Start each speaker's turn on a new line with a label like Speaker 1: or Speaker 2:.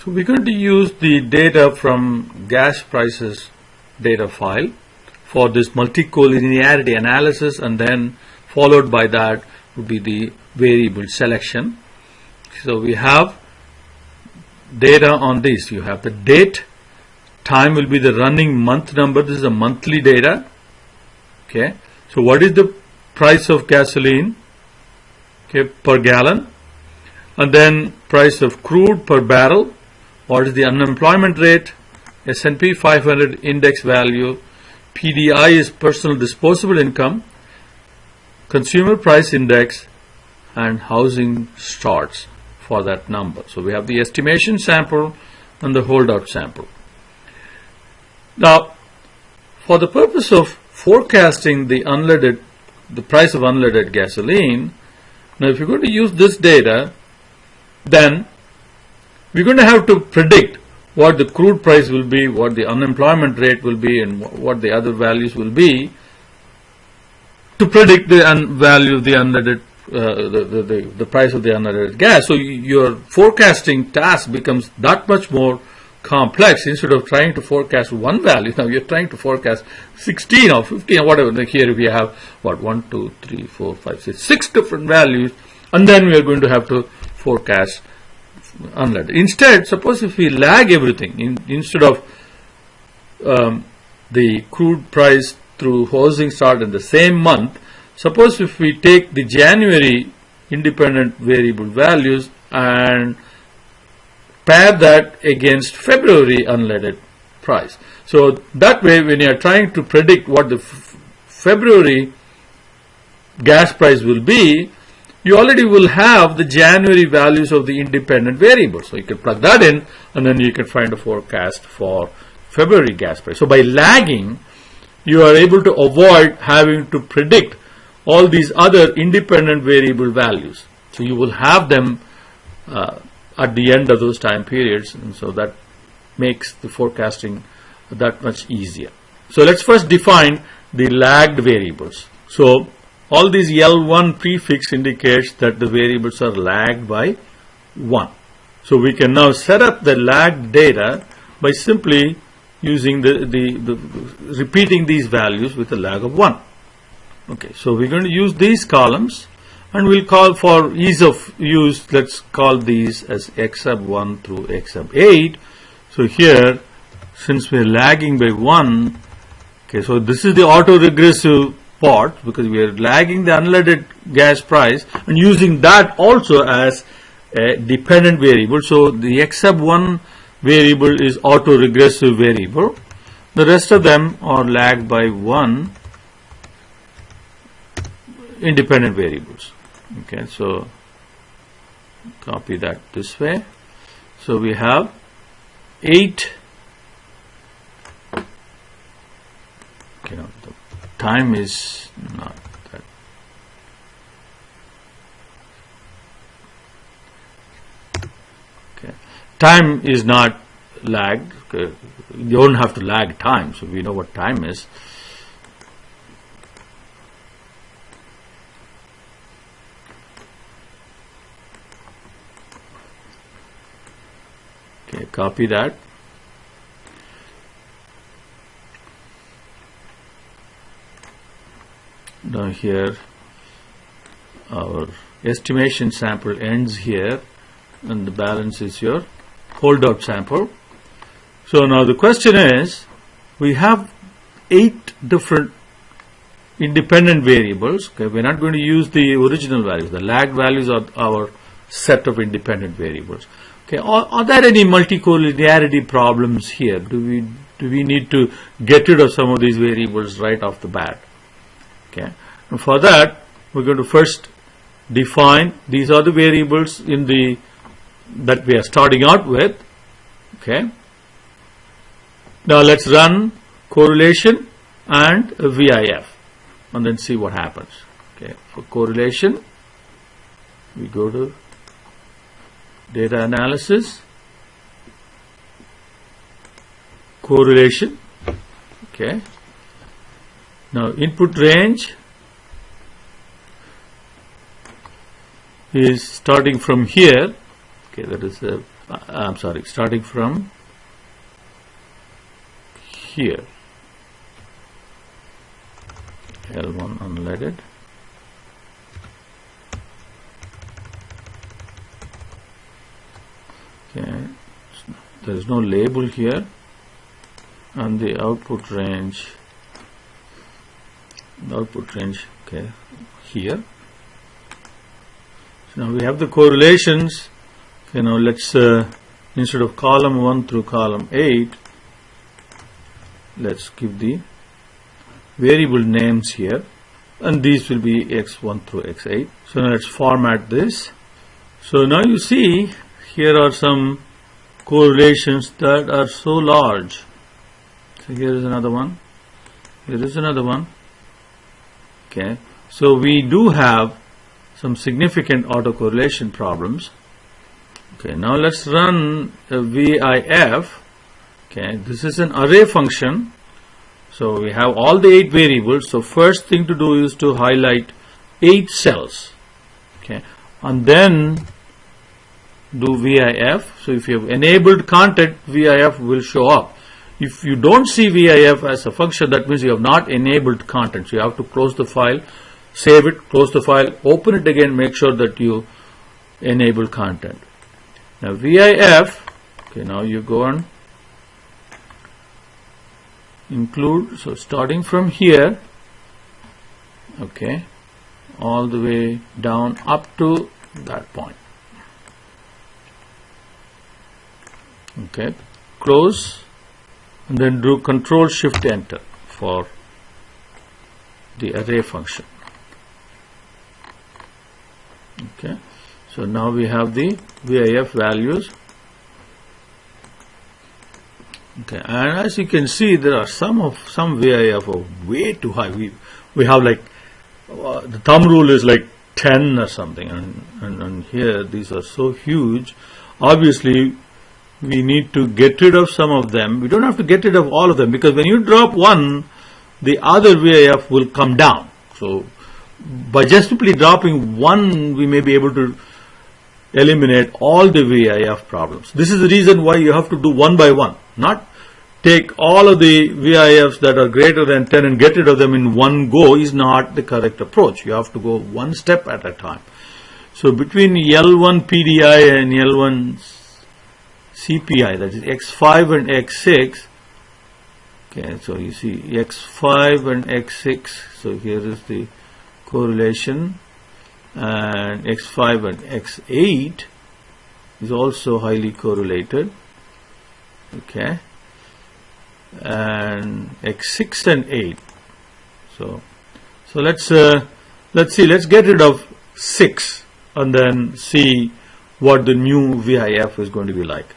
Speaker 1: So we're going to use the data from gas prices data file for this multicollinearity analysis, and then followed by that would be the variable selection. So we have data on this. You have the date, time will be the running month number. This is a monthly data. Okay. So what is the price of gasoline, okay, per gallon, and then price of crude per barrel. What is the unemployment rate, S&P 500 index value, PDI is personal disposable income, consumer price index, and housing starts for that number. So we have the estimation sample and the holdout sample. Now, for the purpose of forecasting the price of unleaded gasoline, now if you're going to use this data, then we're going to have to predict what the crude price will be, what the unemployment rate will be, and what the other values will be to predict the value of the unleaded, the price of the unleaded gas. So your forecasting task becomes that much more complex. Instead of trying to forecast one value, now you're trying to forecast 16 or 15 or whatever. Like here we have what 1, 2, 3, 4, 5, 6, 6 different values, and then we are going to have to forecast unleaded. Instead, suppose if we lag everything, instead of the crude price through housing start in the same month, suppose if we take the January independent variable values and pair that against February unleaded price. So that way, when you are trying to predict what the February gas price will be, you already will have the January values of the independent variables. So you can plug that in, and then you can find a forecast for February gas price. So by lagging, you are able to avoid having to predict all these other independent variable values. So you will have them at the end of those time periods, and so that makes the forecasting that much easier. So let's first define the lagged variables. So all these L1 prefix indicates that the variables are lagged by 1. So we can now set up the lagged data by simply using repeating these values with a lag of 1. Okay, so we're going to use these columns, and we'll call, for ease of use, let's call these as X sub 1 through X sub 8. So here, since we're lagging by 1, okay, so this is the auto-regressive part, because we are lagging the unleaded gas price and using that also as a dependent variable. So the X sub 1 variable is auto-regressive variable. The rest of them are lagged by 1 independent variables. Okay, so copy that this way. So we have 8. Okay, now the time is not that. Okay, time is not lagged. Okay. You don't have to lag time, so we know what time is. Okay, copy that. Now here our estimation sample ends here, and the balance is your holdout sample. So now the question is, we have 8 different independent variables. Okay, we're not going to use the original values. The lagged values are our set of independent variables. Okay, are there any multicollinearity problems here? Do we need to get rid of some of these variables right off the bat? Okay, and for that we're going to first define these are the variables that we are starting out with. Okay, now let's run correlation and a VIF and then see what happens. Okay, for correlation we go to data analysis, correlation. Okay, now input range is starting from here. Okay, that is a I'm sorry, starting from here, L1 unleaded, okay, there is no label here, and the output range, okay, here. So now we have the correlations. Okay, now let's instead of column 1 through column 8, let's give the variable names here, and these will be x1 through x8. So now let's format this. So now you see here are some correlations that are so large. So here is another one, here is another one. Okay, so we do have some significant autocorrelation problems. Okay, now let's run a VIF. Okay, this is an array function. So we have all the 8 variables. So first thing to do is to highlight 8 cells. Okay, and then do VIF. So if you have enabled content, VIF will show up. If you don't see VIF as a function, that means you have not enabled content. So you have to close the file, save it, close the file, open it again, make sure that you enable content. Now VIF, okay, now you go and include, so starting from here, okay, all the way down up to that point. Okay, close, and then do Control Shift Enter for the array function. Okay, so now we have the VIF values. Okay, and as you can see, there are some VIF are way too high. We have like the thumb rule is like 10 or something, and here these are so huge. Obviously, we need to get rid of some of them. We don't have to get rid of all of them, because when you drop one, the other VIF will come down. So by just simply dropping one, we may be able to eliminate all the VIF problems. This is the reason why you have to do one by one, not take all of the VIFs that are greater than 10 and get rid of them in one go is not the correct approach. You have to go one step at a time. So between L1 PDI and L1 CPI, that is X5 and X6, okay, so you see X5 and X6, so here is the correlation, and X5 and X8 is also highly correlated, okay, and X6 and 8. So let's see, let's get rid of 6 and then see what the new VIF is going to be like.